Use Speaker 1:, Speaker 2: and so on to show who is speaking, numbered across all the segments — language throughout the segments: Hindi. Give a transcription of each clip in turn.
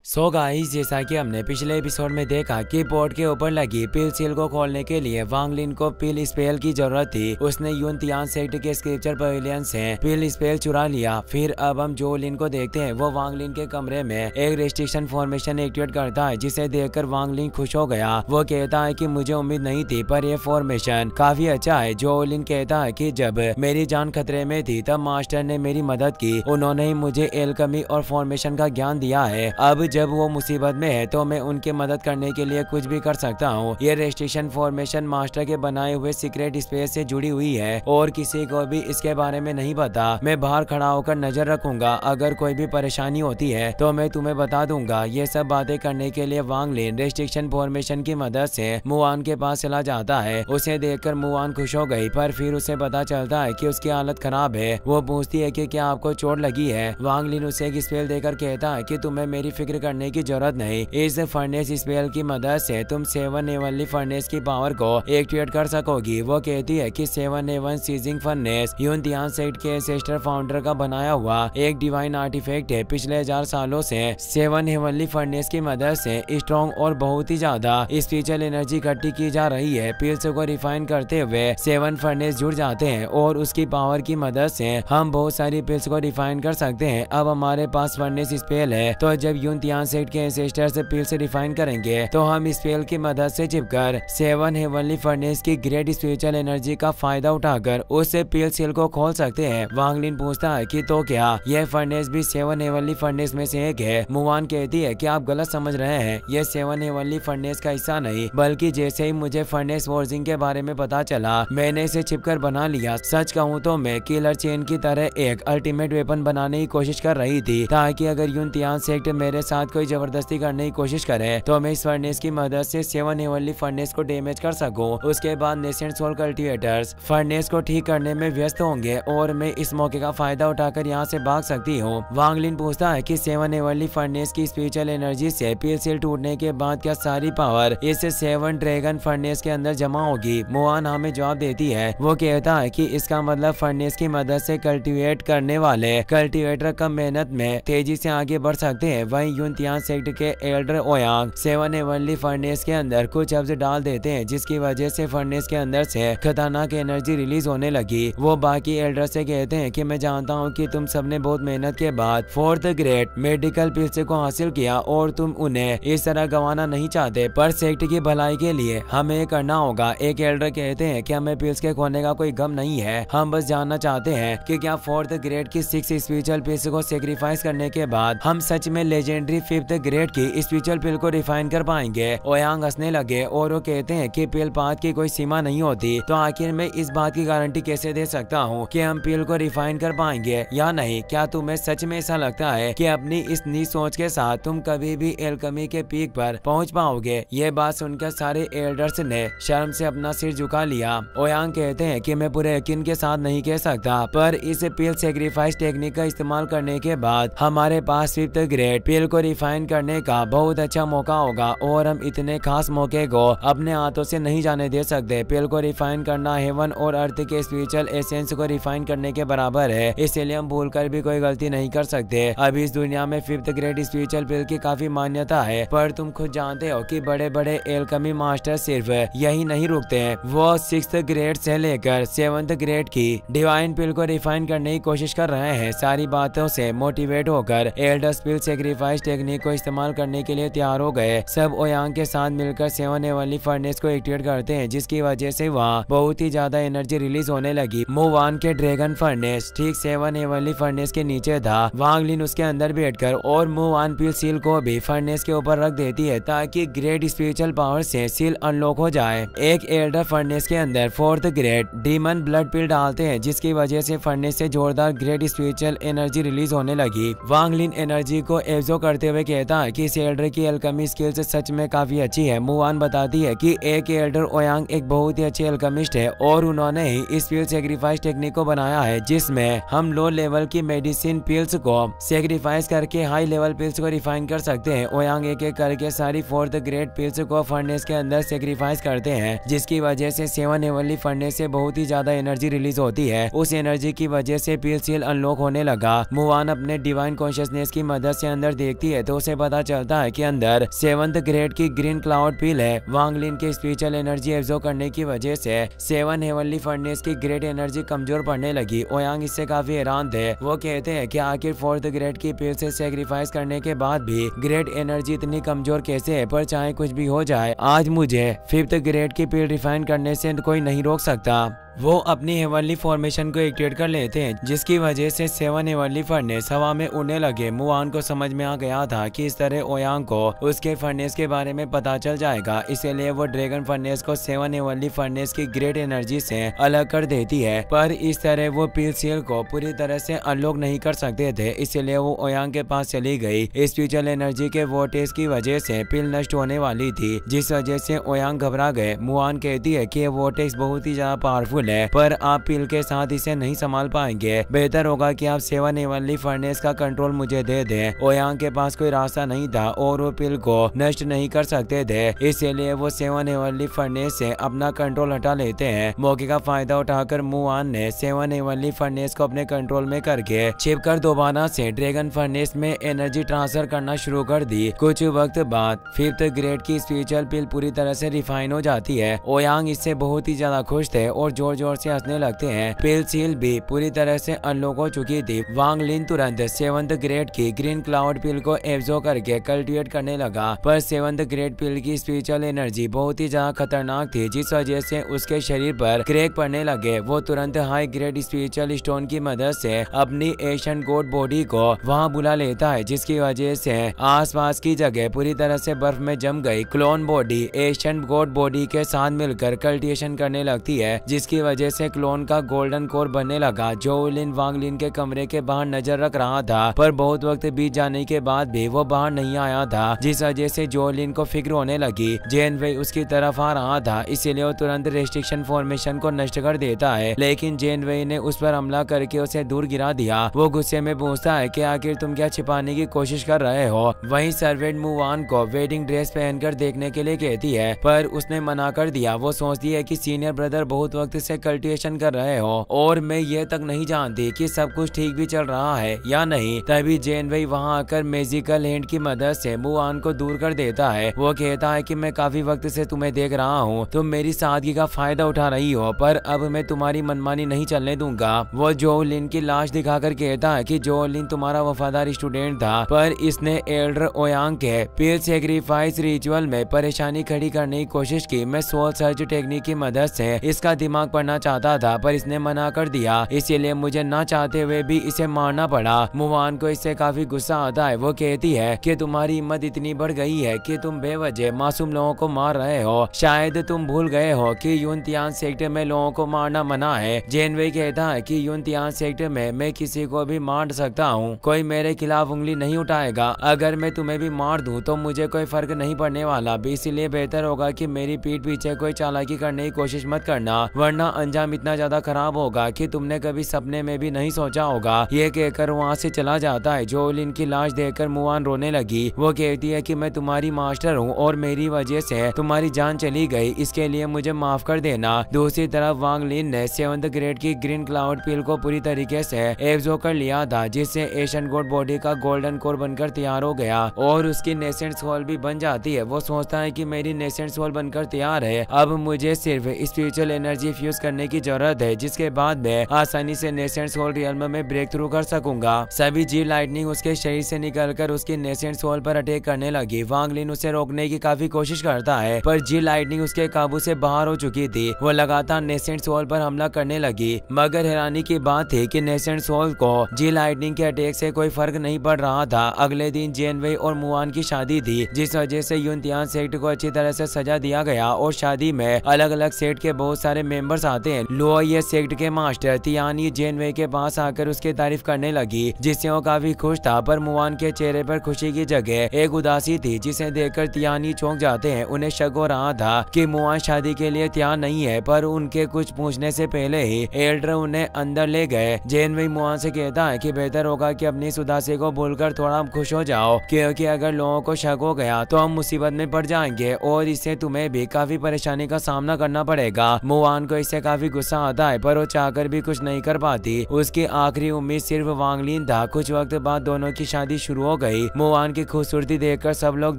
Speaker 1: सो गाइस, जैसा कि हमने पिछले एपिसोड में देखा कि बोर्ड के ऊपर लगी पिल सील को खोलने के लिए वांग लिन को पिल स्पेल की जरूरत थी। उसने यून तियान सेक्टर के स्क्रिप्चर पवेलियन से पिल स्पेल चुरा लिया। फिर अब हम जो लिन को देखते हैं वो वांग लिन के कमरे में एक रेस्ट्रिक्शन फॉर्मेशन एक्टिवेट करता है, जिसे देखकर वांग लिन खुश हो गया। वो कहता है कि मुझे उम्मीद नहीं थी, पर यह फॉर्मेशन काफी अच्छा है। जो लिन कहता है कि जब मेरी जान खतरे में थी तब मास्टर ने मेरी मदद की। उन्होंने ही मुझे एल्केमी और फॉर्मेशन का ज्ञान दिया है। अब जब वो मुसीबत में है तो मैं उनकी मदद करने के लिए कुछ भी कर सकता हूँ। ये रेस्ट्रिक्शन फॉर्मेशन मास्टर के बनाए हुए सीक्रेट स्पेस से जुड़ी हुई है और किसी को भी इसके बारे में नहीं पता। मैं बाहर खड़ा होकर नजर रखूंगा, अगर कोई भी परेशानी होती है तो मैं तुम्हें बता दूंगा। ये सब बातें करने के लिए वांग लिन रेस्ट्रिक्शन फॉर्मेशन की मदद से मुआन के पास चला जाता है। उसे देखकर मुआन खुश हो गई, पर फिर उसे पता चलता है कि उसकी हालत खराब है। वो पूछती है कि क्या आपको चोट लगी है। वांग लिन उसे एक स्पेल देकर कहता है कि तुम्हें मेरी फिक्र करने की जरूरत नहीं। इस फर्नेस स्पेल की मदद से तुम 7 एवनली फर्नेस की पावर को एक्टिवेट कर सकोगी। वो कहती है कि 7 एवन सीजिंग फर्नेस यून तियान सेक्ट के एंसेस्टर फाउंडर का बनाया हुआ एक डिवाइन आर्टिफैक्ट है। पिछले 1000 सालों से 7 एवनली फर्नेस की मदद से स्ट्रॉन्ग और बहुत ही ज्यादा स्पिरिचुअल एनर्जी इकट्ठी की जा रही है। पिल्स को रिफाइन करते हुए 7 फर्नेस जुड़ जाते हैं और उसकी पावर की मदद से हम बहुत सारी पिल्स को रिफाइन कर सकते हैं। अब हमारे पास फर्नेस स्पेल है, तो जब यून तियान सेक्ट के एंसेस्टर से पिल से रिफाइन करेंगे तो हम स्पेल की मदद से चिपकर 7 हेवनली फर्नेस की ग्रेट स्पिरिचुअल एनर्जी का फायदा उठाकर उससे पिल सील को खोल सकते हैं। वांग लिन पूछता है कि तो क्या यह फर्नेस भी 7 हेवनली फर्नेस में से एक है। मुआन कहती है कि आप गलत समझ रहे हैं, यह 7 हेवनली फर्नेस का हिस्सा नहीं, बल्कि जैसे ही मुझे फर्नेस वॉर्जिंग के बारे में पता चला मैंने इसे छिपकर बना लिया। सच कहूँ तो मैं किलर चेन की तरह एक अल्टीमेट वेपन बनाने की कोशिश कर रही थी, ताकि अगर यून तियान सेक्ट मेरे साथ कोई जबरदस्ती करने की कोशिश करे तो मैं इस फर्नेस की मदद से 7 हेवनली फर्नेस को डैमेज कर सकूं। उसके बाद नेसेंट सोल कल्टीवेटर्स फर्नेस को ठीक करने में व्यस्त होंगे और मैं इस मौके का फायदा उठाकर यहाँ से भाग सकती हूँ। वांग लिन पूछता है कि 7 हेवनली फर्नेस की स्पिरिचुअल एनर्जी से पिल सील टूटने के बाद क्या सारी पावर इस 7 ड्रैगन फर्नेस के अंदर जमा होगी। मुआन हमें जवाब देती है। वो कहता है कि इसका मतलब फर्नेस की मदद से कल्टीवेट करने वाले कल्टीवेटर कम मेहनत में तेजी से आगे बढ़ सकते हैं। वहीं यून तियान सेक्ट के एल्डर ओयांग 7 हेवनली फर्नेस के अंदर कुछ अब्ज डाल देते हैं, जिसकी वजह से फर्नेस के अंदर से खतरनाक एनर्जी रिलीज होने लगी। वो बाकी एल्डर से कहते हैं कि मैं जानता हूँ कि तुम सबने बहुत मेहनत के बाद 4th ग्रेड मेडिकल पिल्स को हासिल किया और तुम उन्हें इस तरह गंवाना नहीं चाहते, पर सेक्ट की भलाई के लिए हमें ये करना होगा। एक एल्डर कहते हैं कि हमें पिल्स के खोने का कोई गम नहीं है, हम बस जानना चाहते हैं कि क्या 4th ग्रेड की 6 स्पिरिचुअल पिल्स को सेक्रीफाइस करने के बाद हम सच में लेजेंडरी 5th ग्रेड की स्पिरिचुअल पिल को रिफाइन कर पाएंगे। ओयांग हंसने लगे और वो कहते हैं कि पिल पाथ की कोई सीमा नहीं होती, तो आखिर मैं इस बात की गारंटी कैसे दे सकता हूँ कि हम पिल को रिफाइन कर पाएंगे या नहीं। क्या तुम्हें सच में ऐसा लगता है कि अपनी इस नीच सोच के साथ तुम कभी भी एल्केमी के पीक पर पहुँच पाओगे। ये बात सुनकर सारे एल्डर्स ने शर्म से अपना सिर झुका लिया। ओयांग कहते हैं कि मैं पूरे यकीन के साथ नहीं कह सकता, पर इस पिल सेक्रीफाइस टेक्निक का इस्तेमाल करने के बाद हमारे पास 5th ग्रेड पिल को रिफाइन करने का बहुत अच्छा मौका होगा और हम इतने खास मौके को अपने हाथों से नहीं जाने दे सकते। पिल को रिफाइन करना हेवन और अर्थ के स्पिरिचुअल एसेंस को रिफाइन करने के बराबर है, इसलिए हम भूलकर भी कोई गलती नहीं कर सकते। अब इस दुनिया में 5th ग्रेड स्पिरिचुअल पिल की काफी मान्यता है, पर तुम खुद जानते हो कि बड़े बड़े एल्केमी मास्टर सिर्फ यही नहीं रुकते हैं, वो 6th ग्रेड से लेकर 7th ग्रेड की डिवाइन पिल को रिफाइन करने की कोशिश कर रहे हैं। सारी बातों से मोटिवेट होकर एल्डर्स पिल सेक्रीफाइस टेक्निक को इस्तेमाल करने के लिए तैयार हो गए। सब ओयांग के साथ मिलकर 7 हेवनली फर्नेस को एक्टिवेट करते हैं, जिसकी वजह से वहाँ बहुत ही ज्यादा एनर्जी रिलीज होने लगी। मुआन के ड्रैगन फर्नेस ठीक 7 हेवनली फर्नेस के नीचे था। वांग लिन उसके अंदर बैठकर और मुआन पिल सील को भी फर्नेस के ऊपर रख देती है, ताकि ग्रेट स्पिरिचुअल पावर से सील अनलॉक हो जाए। एक एल्डर फर्नेस के अंदर 4th ग्रेड डीमन ब्लड पिल डालते हैं, जिसकी वजह से फर्नेस से जोरदार ग्रेट स्पिरिचुअल एनर्जी रिलीज होने लगी। वांग लिन एनर्जी को एब्जॉर्ब करते हुए कहता है कि इस एल्डर की एल्केमी स्किल्स सच में काफी अच्छी है। मुआन बताती है कि एक एल्डर ओयांग एक बहुत ही अच्छे एल्केमिस्ट है और उन्होंने ही इस पिल सेक्रीफाइस टेक्निक को बनाया है, जिसमें हम लो लेवल की मेडिसिन पिल्स को सेक्रीफाइस करके हाई लेवल पिल्स को रिफाइन कर सकते हैं। ओयांग एक एक करके सारी 4th ग्रेड पिल्स को फर्नेस के अंदर सेक्रीफाइस करते हैं, जिसकी वजह से 7 हेवनली फर्नेस से बहुत ही ज्यादा एनर्जी रिलीज होती है। उस एनर्जी की वजह से पिल सील अनलॉक होने लगा। मुआन अपने डिवाइन कॉन्शियसनेस की मदद से अंदर देखती है तो उसे पता चलता है कि अंदर 7th ग्रेड की ग्रीन क्लाउड पिल है। वांग लिन के स्पिरिचुअल एनर्जी एब्जॉर्ब करने की वजह से 7 हेवनली फर्नेस की ग्रेट एनर्जी कमजोर पड़ने लगी। ओयांग इससे काफी हैरान थे। वो कहते हैं कि आखिर 4th ग्रेड की पिल से सेक्रीफाइस करने के बाद भी ग्रेट एनर्जी इतनी कमजोर कैसे है। पर चाहे कुछ भी हो जाए, आज मुझे 5th ग्रेड की पिल रिफाइन करने से कोई नहीं रोक सकता। वो अपनी हेवनली फॉर्मेशन को एक्टिवेट कर लेते हैं, जिसकी वजह से 7 हेवनली फर्नेस हवा में उड़ने लगे। मुआन को समझ में आ गया था कि इस तरह ओयांग को उसके फर्नेस के बारे में पता चल जाएगा, इसलिए वो ड्रैगन फर्नेस को 7 हेवनली फर्नेस की ग्रेट एनर्जी से अलग कर देती है। पर इस तरह वो पिल सील को पूरी तरह से अनलॉक नहीं कर सकते थे, इसलिए वो ओयांग के पास चली गई। स्पिरिचुअल एनर्जी के वोटेज की वजह से पिल नष्ट होने वाली थी, जिस वजह से ओयांग घबरा गए। मुआन कहती है कि वोटेज बहुत ही ज्यादा पावरफुल है, पर आप पिल के साथ इसे नहीं संभाल पाएंगे। बेहतर होगा कि आप 7 हेवनली फर्नेस का कंट्रोल मुझे दे दें। ओयांग के पास कोई रास्ता नहीं था और वो पिल को नष्ट नहीं कर सकते थे, इसलिए वो 7 हेवनली फर्नेस से अपना कंट्रोल हटा लेते हैं। मौके का फायदा उठाकर मुआन ने 7 हेवनली फर्नेस को अपने कंट्रोल में करके छिपकर दोबारा से ड्रैगन फर्नेस में एनर्जी ट्रांसफर करना शुरू कर दी। कुछ वक्त बाद 5th ग्रेड की स्पिरिचुअल पिल पूरी तरह से रिफाइन हो जाती है। ओयांग इससे बहुत ही ज्यादा खुश थे और जोर जोर से हंसने लगते हैं। पिल सील भी पूरी तरह से अनलॉक हो चुकी थी। वांग लिन तुरंत 7th ग्रेड की ग्रीन क्लाउड पिल को एब्जॉर्ब करके कल्टिवेट करने लगा, पर 7th ग्रेड पिल की स्पिरिचुअल एनर्जी बहुत ही ज्यादा खतरनाक थी, जिस वजह से उसके शरीर पर क्रैक पड़ने लगे। वो तुरंत हाई ग्रेड स्पिरिचुअल स्टोन की मदद से अपनी एशियन गॉड बॉडी को वहां बुला लेता है, जिसकी वजह से आसपास की जगह पूरी तरह से बर्फ में जम गई। Clone body Asian God body के साथ मिलकर कल्टिवेशन करने लगती है, जिसकी वजह से क्लोन का गोल्डन कोर बनने लगा। जो लिन वांग लिन के कमरे के बाहर नजर रख रहा था, पर बहुत वक्त बीत जाने के बाद भी वो बाहर नहीं आया था, जिस वजह से जो लिन को फिक्र होने लगी। जेन वेई उसकी तरफ आ रहा था, इसीलिए वो तुरंत रेस्ट्रिक्शन फॉर्मेशन को नष्ट कर देता है, लेकिन जेन वेई ने उस पर हमला करके उसे दूर गिरा दिया। वो गुस्से में पूछता है कि आखिर तुम क्या छिपाने की कोशिश कर रहे हो। वहीं सर्वेंट मुआन को वेडिंग ड्रेस पहनकर देखने के लिए कहती है, पर उसने मना कर दिया। वो सोचती है कि सीनियर ब्रदर बहुत वक्त से कल्टिवेशन कर रहे हो और मैं ये तक नहीं जानती कि सब कुछ ठीक भी चल रहा है या नहीं। तभी जेन वेई वहां आकर मैजिकल हैंड की मदद से मुआन को दूर कर देता है। वो कहता है कि मैं काफी वक्त से तुम्हें देख रहा हूँ, तुम मेरी सादगी का फायदा उठा रही हो, पर अब मैं तुम्हारी मनमानी नहीं चलने दूंगा। वो जो लिन की लाश दिखाकर कहता है कि जो लिन तुम्हारा वफादार स्टूडेंट था, पर इसने एल्डर ओयांग के पिल सैक्रिफाइस रिचुअल में परेशानी खड़ी करने की कोशिश की। मैं सोल सर्च टेक्निक की मदद से इसका दिमाग पढ़ना चाहता था, पर इसने मना कर दिया, इसीलिए मुझे ना चाहते हुए भी इसे मारना पड़ा। मुआन को इससे काफी गुस्सा आता है। वो कहती है कि तुम्हारी हिम्मत इतनी बढ़ गई है कि तुम बेवजह मासूम लोगों को मार रहे हो। शायद तुम भूल गए हो कि यूनतियान सेक्टर में लोगों को मारना मना है। जेन वेई कहता है कि यूनतियान सेक्टर में मैं किसी को भी मार सकता हूँ, कोई मेरे खिलाफ उंगली नहीं उठाएगा। अगर मैं तुम्हें भी मार दूं तो मुझे कोई फर्क नहीं पड़ने वाला, इसीलिए बेहतर होगा कि मेरी पीठ पीछे कोई चालाकी करने की कोशिश मत करना, वरना अंजाम इतना ज्यादा खराब होगा कि तुमने कभी सपने में भी नहीं सोचा होगा। ये कहकर वहाँ से चला जाता है। जो लिन की लाश देखकर मुआन रोने लगी। वो कहती है कि मैं तुम्हारी मास्टर हूँ और मेरी वजह से तुम्हारी जान चली गई, इसके लिए मुझे माफ कर देना। दूसरी तरफ वांग लिन ने 7th ग्रेड की ग्रीन क्लाउड पिल को पूरी तरीके से एब्जॉर्ब कर लिया था, जिससे एशियन गॉड बॉडी का गोल्डन कोर बनकर तैयार हो गया और उसकी नेसेंट सोल भी बन जाती है। वो सोचता है कि मेरी नेसेंट सोल बनकर तैयार है, अब मुझे सिर्फ स्पिरिचुअल एनर्जी फ्यूज करने की जरूरत है, जिसके बाद मैं आसानी से नेसेंट सोल रियल्म में ब्रेक थ्रू कर सकूंगा। सभी जी लाइटनिंग उसके शरीर से निकलकर उसकी नेसेंट सोल पर अटैक करने लगी। वांग लिन उसे रोकने की काफी कोशिश करता है, पर जी लाइटनिंग उसके काबू से बाहर हो चुकी थी। वो लगातार नेसेंट सोल पर हमला करने लगी, मगर हैरानी की बात थी कि नेसेंट सोल को जी लाइटनिंग के अटैक से कोई फर्क नहीं पड़ रहा था। अगले दिन जेन वेई और मुआन की शादी थी, जिस वजह से यूनतियान सेक्ट को अच्छी तरह से सजा दिया गया और शादी में अलग अलग सेक्ट के बहुत सारे मेंबर्स आते हैं। लो ये सेक्ट के मास्टर तियानी जेन वेई के पास आकर उसकी तारीफ करने लगी, जिससे वो काफी खुश था, पर मुआन के चेहरे पर खुशी की जगह एक उदासी थी, जिसे देखकर तियानी चौंक जाते हैं। उन्हें शक हो रहा था कि मुआन शादी के लिए तैयार नहीं है, पर उनके कुछ पूछने से पहले ही एल्डर उन्हें अंदर ले गए। जेन वेई मुआन से कहता है कि बेहतर होगा कि अपनी इस उदासी को भूलकर थोड़ा खुश हो जाओ, क्योंकि अगर लोगों को शक हो गया तो हम मुसीबत में पड़ जाएंगे और इससे तुम्हें भी काफी परेशानी का सामना करना पड़ेगा। मुआन को इससे उसे काफी गुस्सा आता है, पर वो चाहकर भी कुछ नहीं कर पाती। उसकी आखिरी उम्मीद सिर्फ वांग लिन था। कुछ वक्त बाद दोनों की शादी शुरू हो गई। मुआन की खूबसूरती देखकर सब लोग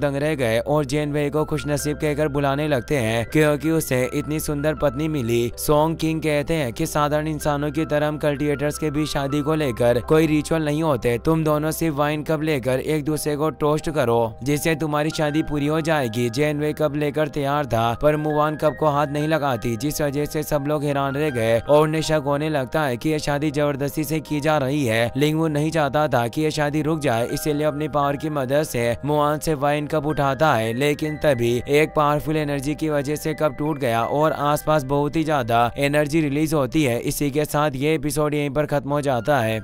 Speaker 1: दंग रह गए और जेन वेई को खुशनसीब कहकर बुलाने लगते हैं क्योंकि उसे इतनी सुंदर पत्नी मिली। सोंग किंग कहते हैं कि साधारण इंसानों की तरह कल्टिवेटर्स के भी शादी को लेकर कोई रिचुअल नहीं होते। तुम दोनों सिर्फ वाइन कप लेकर एक दूसरे को टोस्ट करो जिससे तुम्हारी शादी पूरी हो जाएगी। जेन वेई कप लेकर तैयार था पर मुआन कप को हाथ नहीं लगाती, जिस वजह से सब लोग हैरान रह गए और उन्हें शक होने लगता है कि यह शादी जबरदस्ती से की जा रही है। लिंगवू नहीं चाहता था कि यह शादी रुक जाए, इसीलिए अपनी पावर की मदद से मुआन से वाइन कप उठाता है, लेकिन तभी एक पावरफुल एनर्जी की वजह से कप टूट गया और आसपास बहुत ही ज्यादा एनर्जी रिलीज होती है। इसी के साथ ये एपिसोड यहीं पर खत्म हो जाता है।